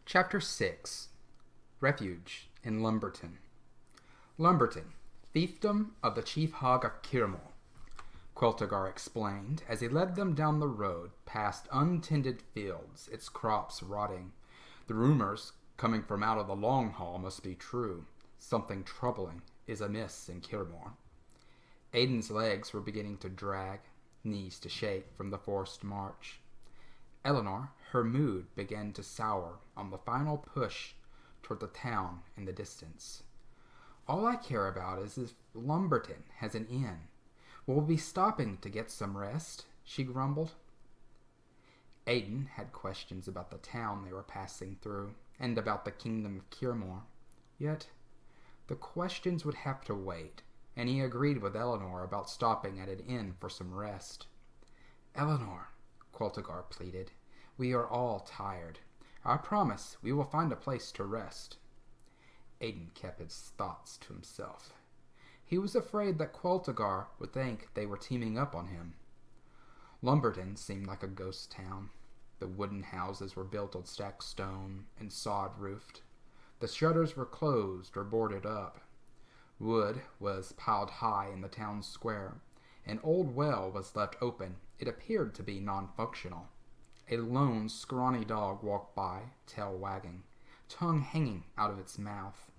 Chapter 6 Refuge in Lumberton. Lumberton, fiefdom of the chief hog of Kirmel, Queltigar explained as he led them down the road past untended fields, its crops rotting. The rumors coming from out of the long haul must be true. Something troubling is amiss in Kirmel. Adin's legs were beginning to drag, knees to shake from the forced march. Eleanor, her mood began to sour on the final push toward the town in the distance. All I care about is if Lumberton has an inn. We'll be stopping to get some rest, she grumbled. Adin had questions about the town they were passing through and about the kingdom of Kirmel. Yet, the questions would have to wait, and he agreed with Eleanor about stopping at an inn for some rest. Eleanor, Queltigar pleaded, we are all tired. I promise we will find a place to rest. Adin kept his thoughts to himself. He was afraid that Queltigar would think they were teaming up on him. Lumberton seemed like a ghost town. The wooden houses were built on stacked stone and sod-roofed. The shutters were closed or boarded up. Wood was piled high in the town square. An old well was left open. It appeared to be non-functional. A lone, scrawny dog walked by, tail wagging, tongue hanging out of its mouth.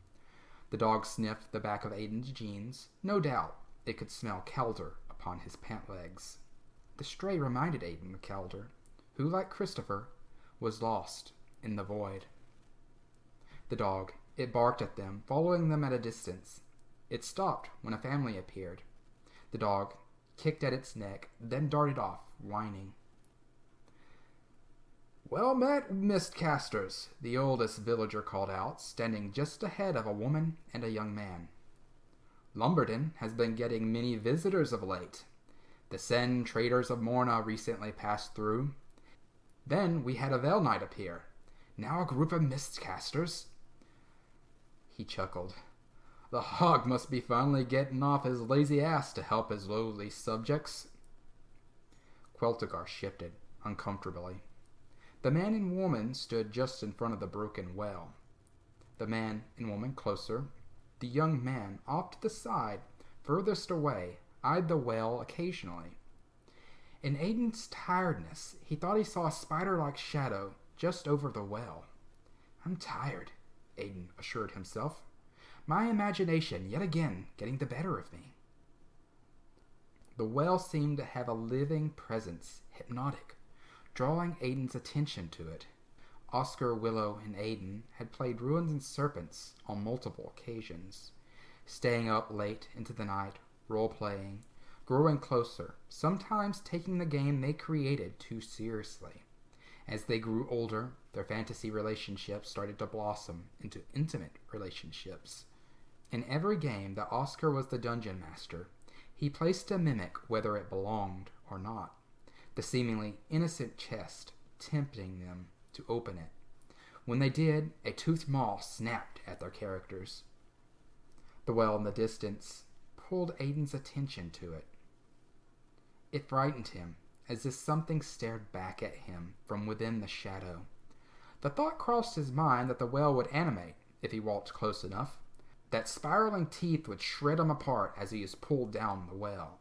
The dog sniffed the back of Adin's jeans. No doubt it could smell Calder upon his pant legs. The stray reminded Adin of Calder, who, like Christopher, was lost in the void. The dog, it barked at them, following them at a distance. It stopped when a family appeared. The dog kicked at its neck, then darted off, whining. Well met, mistcasters, the oldest villager called out, standing just ahead of a woman and a young man. Lumberton has been getting many visitors of late. The Sen traders of Morna recently passed through. Then we had a Vel Knight appear. Now a group of mistcasters. He chuckled. The hog must be finally getting off his lazy ass to help his lowly subjects. Queltigar shifted uncomfortably. The man and woman stood just in front of the broken well. The man and woman closer. The young man, off to the side, furthest away, eyed the well occasionally. In Adin's tiredness, he thought he saw a spider-like shadow just over the well. I'm tired, Adin assured himself. My imagination yet again getting the better of me. The well seemed to have a living presence, hypnotic, drawing Adin's attention to it. Oscar, Willow, and Adin had played Ruins and Serpents on multiple occasions, staying up late into the night, role-playing, growing closer, sometimes taking the game they created too seriously. As they grew older, their fantasy relationships started to blossom into intimate relationships. In every game that Oscar was the dungeon master, he placed a mimic whether it belonged or not. The seemingly innocent chest, tempting them to open it. When they did, a toothed maw snapped at their characters. The well in the distance pulled Adin's attention to it. It frightened him, as if something stared back at him from within the shadow. The thought crossed his mind that the well would animate if he walked close enough, that spiraling teeth would shred him apart as he is pulled down the well.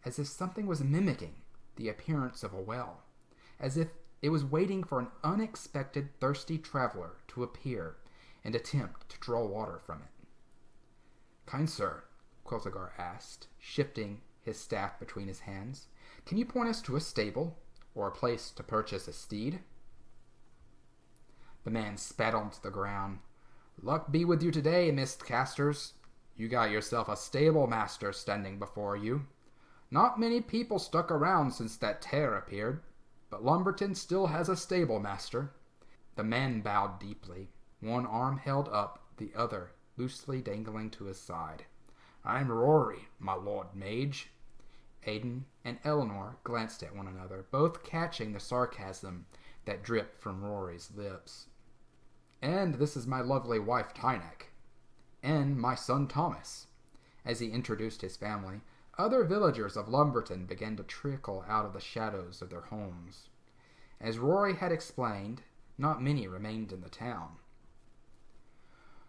As if something was mimicking the appearance of a well, as if it was waiting for an unexpected thirsty traveler to appear and attempt to draw water from it. Kind sir, Queltigar asked, shifting his staff between his hands, can you point us to a stable or a place to purchase a steed? The man spat onto the ground. Luck be with you today, mistcasters. You got yourself a stable master standing before you. Not many people stuck around since that tear appeared, but Lumberton still has a stable master. The man bowed deeply, one arm held up, the other loosely dangling to his side. I'm Rory, my lord mage. Adin and Eleanor glanced at one another, both catching the sarcasm that dripped from Rory's lips. And this is my lovely wife Tynek, and my son Thomas. As he introduced his family, other villagers of Lumberton began to trickle out of the shadows of their homes. As Rory had explained, Not many remained in the town.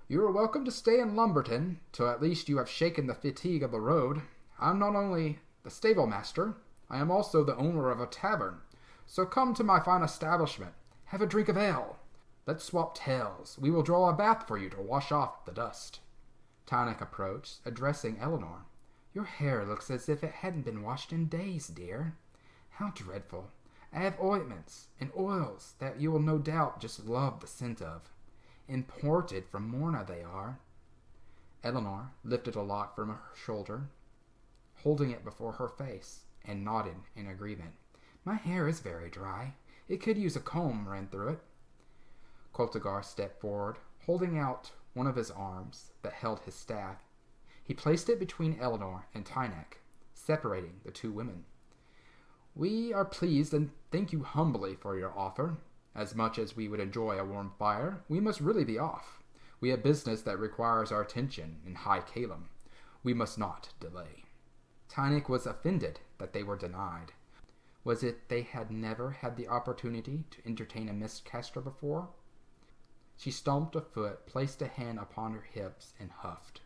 "You are welcome to stay in Lumberton, till at least you have shaken the fatigue of the road. I'm not only the stable master, I am also the owner of a tavern. So come to my fine establishment, have a drink of ale. Let's swap tales. We will draw a bath for you to wash off the dust." Tynek approached, addressing Eleanor. "Your hair looks as if it hadn't been washed in days, dear. How dreadful. I have ointments and oils that you will no doubt just love the scent of. Imported from Morna they are." Eleanor lifted a lock from her shoulder, holding it before her face, and nodded in agreement. "My hair is very dry. It could use a comb ran through it." Queltigar stepped forward, holding out one of his arms that held his staff. He placed it between Eleanor and Tynek, separating the two women. "We are pleased and thank you humbly for your offer. As much as we would enjoy a warm fire, we must really be off. We have business that requires our attention in High Calum. We must not delay." Tynek was offended that they were denied. Was it they had never had the opportunity to entertain a miscaster before? She stomped a foot, placed a hand upon her hips, and huffed.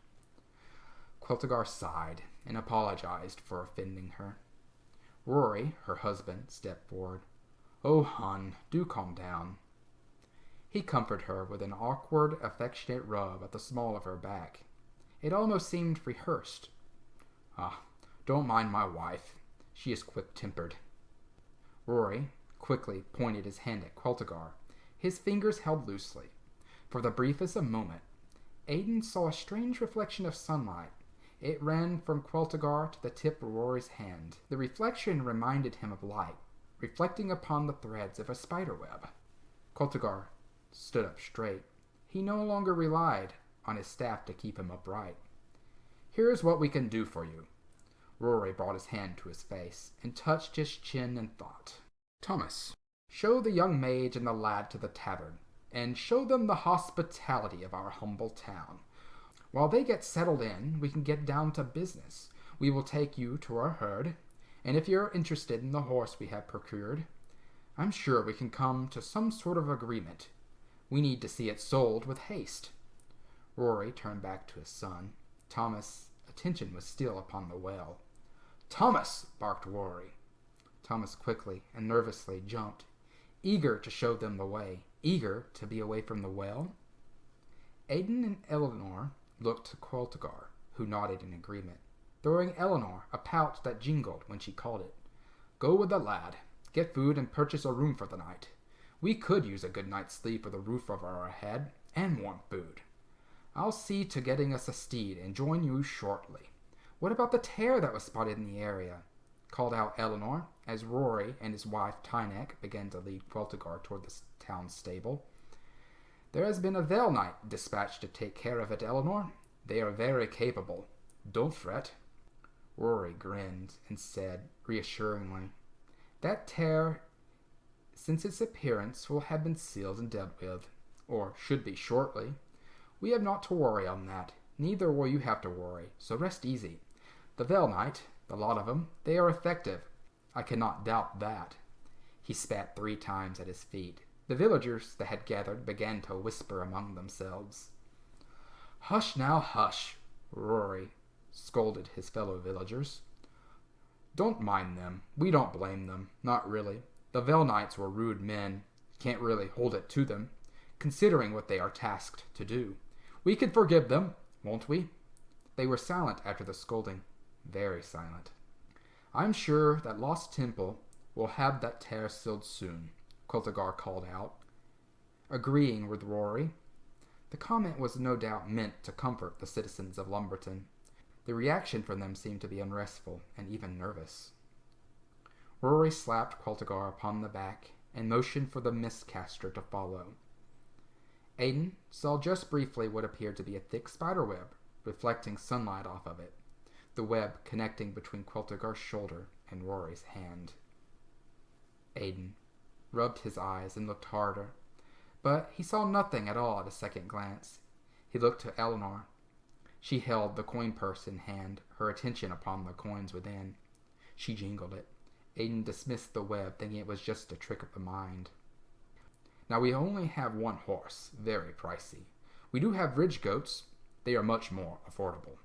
Queltigar sighed and apologized for offending her. Rory, her husband, stepped forward. "Oh, hon, do calm down." He comforted her with an awkward, affectionate rub at the small of her back. It almost seemed rehearsed. "Ah, don't mind my wife. She is quick-tempered." Rory quickly pointed his hand at Queltigar, his fingers held loosely. For the briefest of moment, Adin saw a strange reflection of sunlight. It ran from Queltigar to the tip of Rory's hand. The reflection reminded him of light, reflecting upon the threads of a spiderweb. Queltigar stood up straight. He no longer relied on his staff to keep him upright. "Here's what we can do for you." Rory brought his hand to his face and touched his chin in thought. "Thomas, show the young mage and the lad to the tavern, and show them the hospitality of our humble town. While they get settled in, we can get down to business. We will take you to our herd, and if you're interested in the horse we have procured, I'm sure we can come to some sort of agreement. We need to see it sold with haste." Rory turned back to his son. Thomas' attention was still upon the well. "Thomas!" barked Rory. Thomas quickly and nervously jumped, eager to show them the way, eager to be away from the well. Adin and Eleanor looked to Queltigar, who nodded in agreement, throwing Eleanor a pouch that jingled when she called it. "Go with the lad. Get food and purchase a room for the night. We could use a good night's sleep with a roof over our head and warm food. I'll see to getting us a steed and join you shortly. What about the tear that was spotted in the area?" called out Eleanor, as Rory and his wife Tynek began to lead Queltigar toward the town stable. "There has been a Veil Knight dispatched to take care of it, Eleanor. They are very capable. Don't fret." Rory grinned and said reassuringly, "That tear, since its appearance, will have been sealed and dealt with, or should be shortly. We have not to worry on that. Neither will you have to worry, so rest easy. The Veil Knight, the lot of 'em, they are effective. I cannot doubt that." He spat 3 times at his feet. The villagers that had gathered began to whisper among themselves. "Hush now, hush!" Rory scolded his fellow villagers. "Don't mind them. We don't blame them. Not really. The Veil Knights were rude men. Can't really hold it to them, considering what they are tasked to do. We can forgive them, won't we?" They were silent after the scolding. Very silent. "I'm sure that Lost Temple will have that tear sealed soon," Queltigar called out, agreeing with Rory. The comment was no doubt meant to comfort the citizens of Lumberton. The reaction from them seemed to be unrestful and even nervous. Rory slapped Queltigar upon the back and motioned for the miscaster to follow. Adin saw just briefly what appeared to be a thick spiderweb, reflecting sunlight off of it, the web connecting between Queltigar's shoulder and Rory's hand. Adin rubbed his eyes and looked harder, but he saw nothing at all at a second glance. He looked to Eleanor. She held the coin purse in hand, her attention upon the coins within. She jingled it. Adin dismissed the web, thinking it was just a trick of the mind. Now we only have one horse, very pricey. We do have ridge goats. They are much more affordable.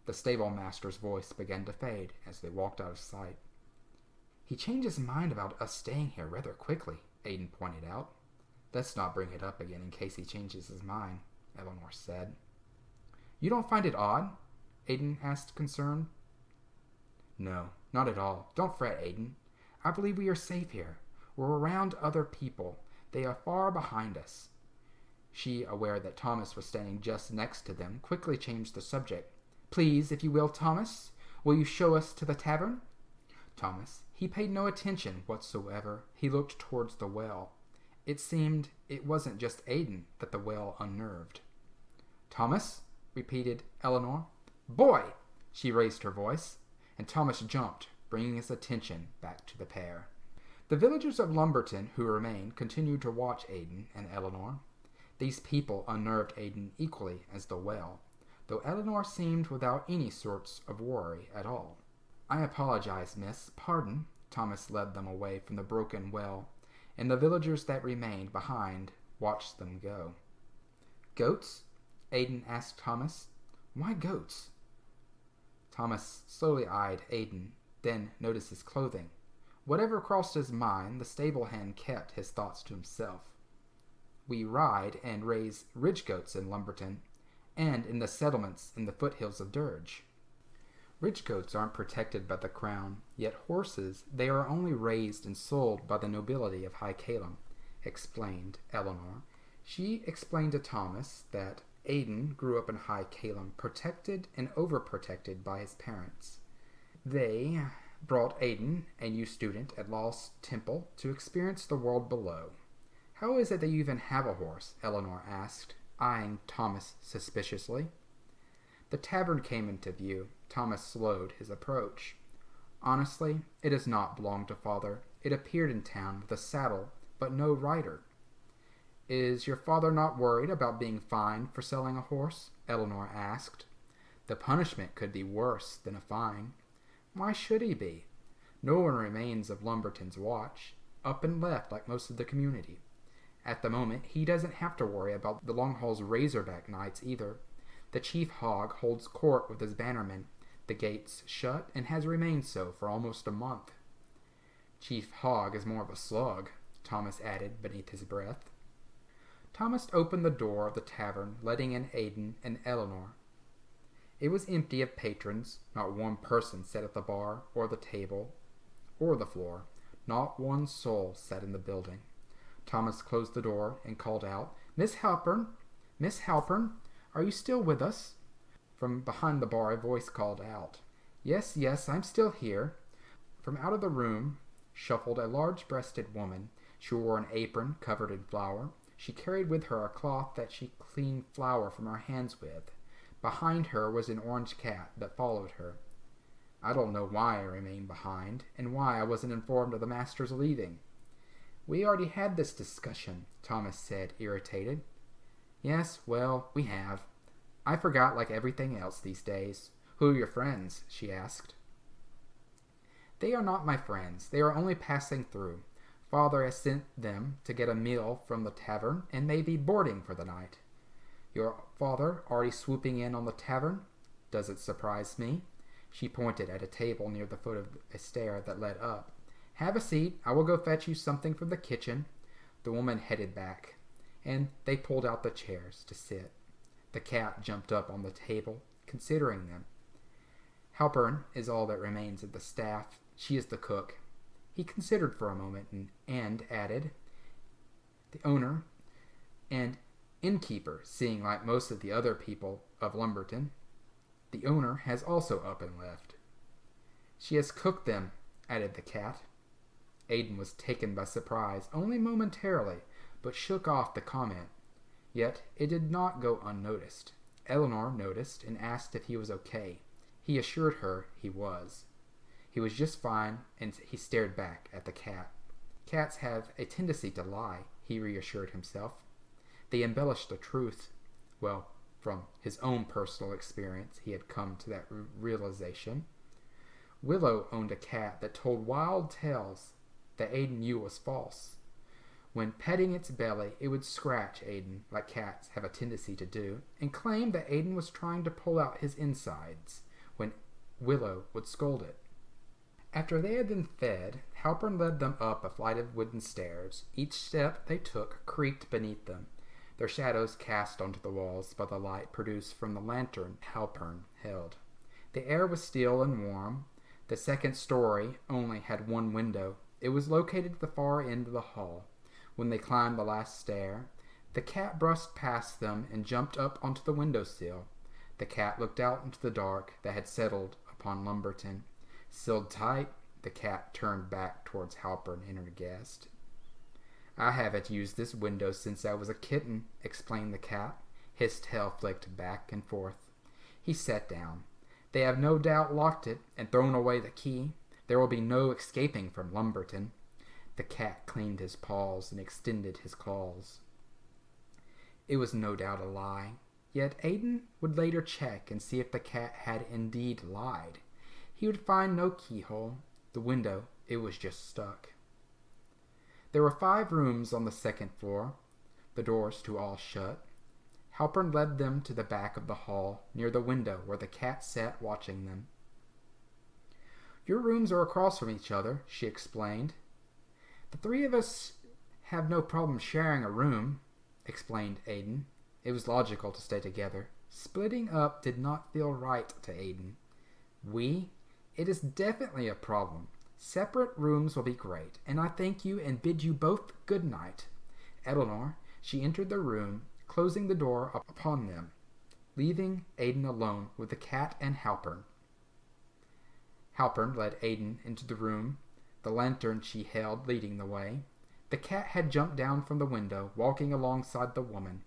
The stable master's voice began to fade as they walked out of sight. He changed his mind about us staying here rather quickly, Adin pointed out. Let's not bring it up again in case he changes his mind, Eleanor said. You don't find it odd? Adin asked, concerned. No, not at all. Don't fret, Adin. I believe we are safe here. We're around other people. They are far behind us. She, aware that Thomas was standing just next to them, quickly changed the subject. Please, if you will, Thomas, will you show us to the tavern? Thomas, he paid no attention whatsoever. He looked towards the well. It seemed it wasn't just Adin that the well unnerved. Thomas, repeated Eleanor. Boy! She raised her voice, and Thomas jumped, bringing his attention back to the pair. The villagers of Lumberton who remained continued to watch Adin and Eleanor. These people unnerved Adin equally as the well, though Eleanor seemed without any sorts of worry at all. I apologize, miss. Pardon. Thomas led them away from the broken well, and the villagers that remained behind watched them go. Goats? Adin asked Thomas. Why goats? Thomas slowly eyed Adin, then noticed his clothing. Whatever crossed his mind, the stable hand kept his thoughts to himself. We ride and raise ridge goats in Lumberton, and in the settlements in the foothills of Dirge. Ridge goats aren't protected by the crown, yet horses, they are only raised and sold by the nobility of High Calum, explained Eleanor. She explained to Thomas that Adin grew up in High Calum, protected and overprotected by his parents. They brought Adin, a new student at Lost Temple, to experience the world below. How is it that you even have a horse? Eleanor asked, eyeing Thomas suspiciously. The tavern came into view. Thomas slowed his approach. Honestly, it does not belong to father. It appeared in town with a saddle, but no rider. Is your father not worried about being fined for selling a horse? Eleanor asked. The punishment could be worse than a fine. Why should he be? No one remains of Lumberton's watch, up and left like most of the community. At the moment, he doesn't have to worry about the Longhall's Razorback Knights either. The chief hog holds court with his bannermen. The gates shut and has remained so for almost a month. Chief Hog is more of a slug, Thomas added beneath his breath. Thomas opened the door of the tavern, letting in Adin and Eleanor. It was empty of patrons. Not one person sat at the bar, or the table, or the floor. Not one soul sat in the building. Thomas closed the door and called out, Miss Halpern! Miss Halpern! Are you still with us? From behind the bar a voice called out, Yes, yes, I'm still here. From out of the room shuffled a large-breasted woman. She wore an apron covered in flour. She carried with her a cloth that she cleaned flour from her hands with. Behind her was an orange cat that followed her. I don't know why I remained behind, and why I wasn't informed of the master's leaving. We already had this discussion, Thomas said, irritated. Yes, well, we have. I forgot like everything else these days. Who are your friends? She asked. They are not my friends. They are only passing through. Father has sent them to get a meal from the tavern, and may be boarding for the night. Your father already swooping in on the tavern? Does it surprise me? She pointed at a table near the foot of a stair that led up. Have a seat. I will go fetch you something from the kitchen. The woman headed back, and they pulled out the chairs to sit. The cat jumped up on the table, considering them. Halpern is all that remains of the staff. She is the cook. He considered for a moment and added, the owner and innkeeper, seeing like most of the other people of Lumberton. The owner has also up and left. She has cooked them, added the cat. Adin was taken by surprise, only momentarily, but shook off the comment. Yet it did not go unnoticed. Eleanor noticed and asked if he was okay. He assured her he was. He was just fine, and he stared back at the cat. Cats have a tendency to lie, he reassured himself. They embellish the truth. Well, from his own personal experience, he had come to that realization. Willow owned a cat that told wild tales that Adin knew was false. When petting its belly, it would scratch Adin, like cats have a tendency to do, and claim that Adin was trying to pull out his insides, when Willow would scold it. After they had been fed, Halpern led them up a flight of wooden stairs. Each step they took creaked beneath them, their shadows cast onto the walls by the light produced from the lantern Halpern held. The air was still and warm. The second story only had one window. It was located at the far end of the hall. When they climbed the last stair, the cat brushed past them and jumped up onto the windowsill. The cat looked out into the dark that had settled upon Lumberton. Sealed tight, the cat turned back towards Halpern and her guest. "I haven't used this window since I was a kitten," explained the cat. His tail flicked back and forth. He sat down. "They have no doubt locked it and thrown away the key. There will be no escaping from Lumberton." The cat cleaned his paws and extended his claws. It was no doubt a lie. Yet Adin would later check and see if the cat had indeed lied. He would find no keyhole. The window, it was just stuck. There were 5 rooms on the second floor, the doors to all shut. Halpern led them to the back of the hall, near the window where the cat sat watching them. "Your rooms are across from each other," she explained. "The 3 of us have no problem sharing a room," explained Adin. It was logical to stay together. Splitting up did not feel right to Adin. "We? It is definitely a problem. Separate rooms will be great, and I thank you and bid you both good night." Eleanor, she entered the room, closing the door upon them, leaving Adin alone with the cat and Halpern. Halpern led Adin into the room, the lantern she held leading the way. The cat had jumped down from the window, walking alongside the woman.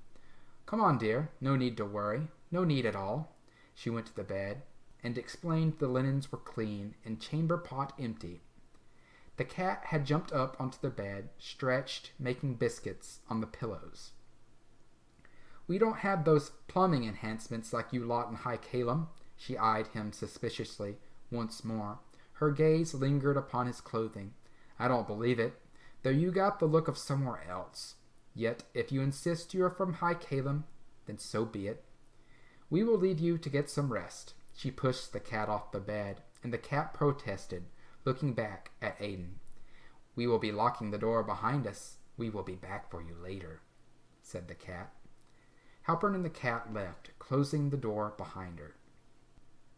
"Come on, dear. No need to worry. No need at all." She went to the bed and explained the linens were clean and chamber pot empty. The cat had jumped up onto the bed, stretched, making biscuits on the pillows. "We don't have those plumbing enhancements like you lot in High Calum." She eyed him suspiciously once more. Her gaze lingered upon his clothing. "I don't believe it, though you got the look of somewhere else. Yet, if you insist you are from High Calum, then so be it. We will leave you to get some rest." She pushed the cat off the bed, and the cat protested, looking back at Adin. "We will be locking the door behind us. We will be back for you later," said the cat. Halpern and the cat left, closing the door behind her.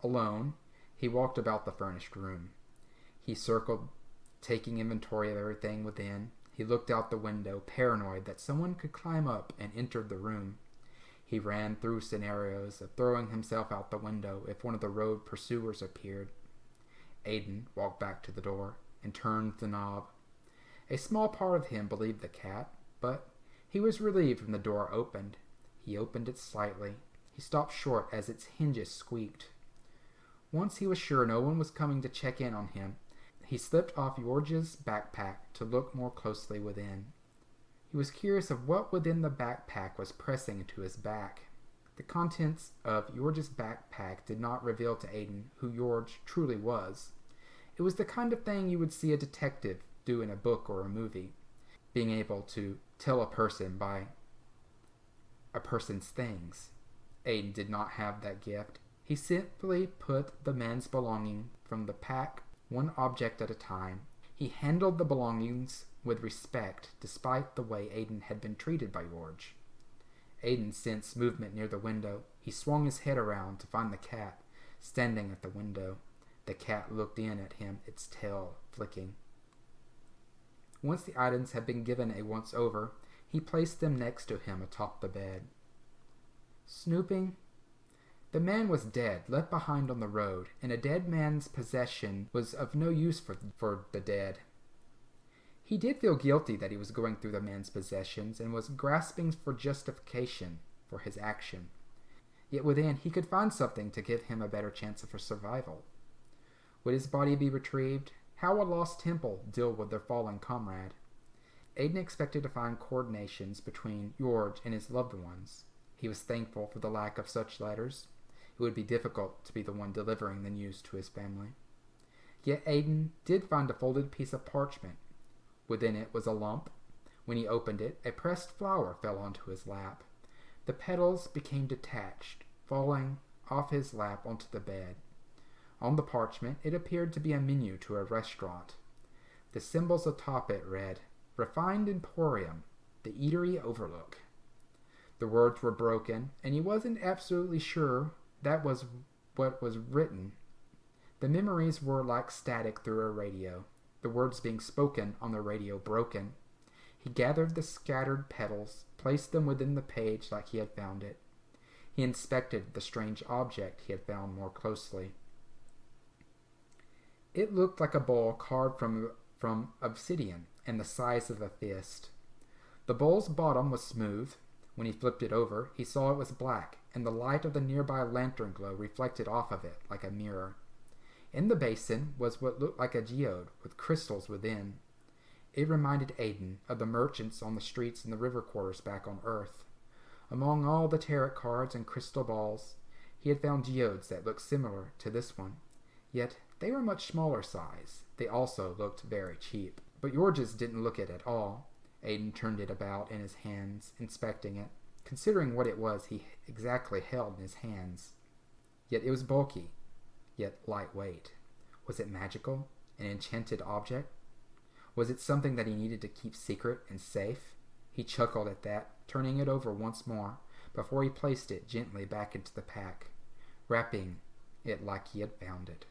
Alone, he walked about the furnished room. He circled, taking inventory of everything within. He looked out the window, paranoid that someone could climb up and enter the room. He ran through scenarios of throwing himself out the window if one of the road pursuers appeared. Adin walked back to the door and turned the knob. A small part of him believed the cat, but he was relieved when the door opened. He opened it slightly. He stopped short as its hinges squeaked. Once he was sure no one was coming to check in on him, he slipped off George's backpack to look more closely within. He was curious of what within the backpack was pressing into his back. The contents of George's backpack did not reveal to Adin who George truly was. It was the kind of thing you would see a detective do in a book or a movie, being able to tell a person by a person's things. Adin did not have that gift. He simply put the man's belongings from the pack, one object at a time. He handled the belongings with respect, despite the way Adin had been treated by George. Adin sensed movement near the window. He swung his head around to find the cat, standing at the window. The cat looked in at him, its tail flicking. Once the items had been given a once-over, he placed them next to him atop the bed. Snooping? The man was dead, left behind on the road, and a dead man's possession was of no use for the dead. He did feel guilty that he was going through the man's possessions and was grasping for justification for his action. Yet within he could find something to give him a better chance of survival. Would his body be retrieved? How would Lost Temple deal with their fallen comrade? Adin expected to find coordinations between George and his loved ones. He was thankful for the lack of such letters. It would be difficult to be the one delivering the news to his family. Yet Adin did find a folded piece of parchment. Within it was a lump. When he opened it, a pressed flower fell onto his lap. The petals became detached, falling off his lap onto the bed. On the parchment, it appeared to be a menu to a restaurant. The symbols atop it read, "Refined Emporium, the Eatery Overlook." The words were broken, and he wasn't absolutely sure that was what was written. The memories were like static through a radio, the words being spoken on the radio broken. He gathered the scattered petals, placed them within the page like he had found it. He inspected the strange object he had found more closely. It looked like a bowl carved from obsidian and the size of a fist. The bowl's bottom was smooth. When he flipped it over, he saw it was black, and the light of the nearby lantern glow reflected off of it like a mirror. In the basin was what looked like a geode with crystals within. It reminded Adin of the merchants on the streets in the river quarters back on Earth. Among all the tarot cards and crystal balls, he had found geodes that looked similar to this one. Yet they were much smaller size. They also looked very cheap. But George's didn't look it at all. Adin turned it about in his hands, inspecting it, considering what it was he exactly held in his hands. Yet it was bulky, yet lightweight. Was it magical? An enchanted object? Was it something that he needed to keep secret and safe? He chuckled at that, turning it over once more, before he placed it gently back into the pack, wrapping it like he had found it.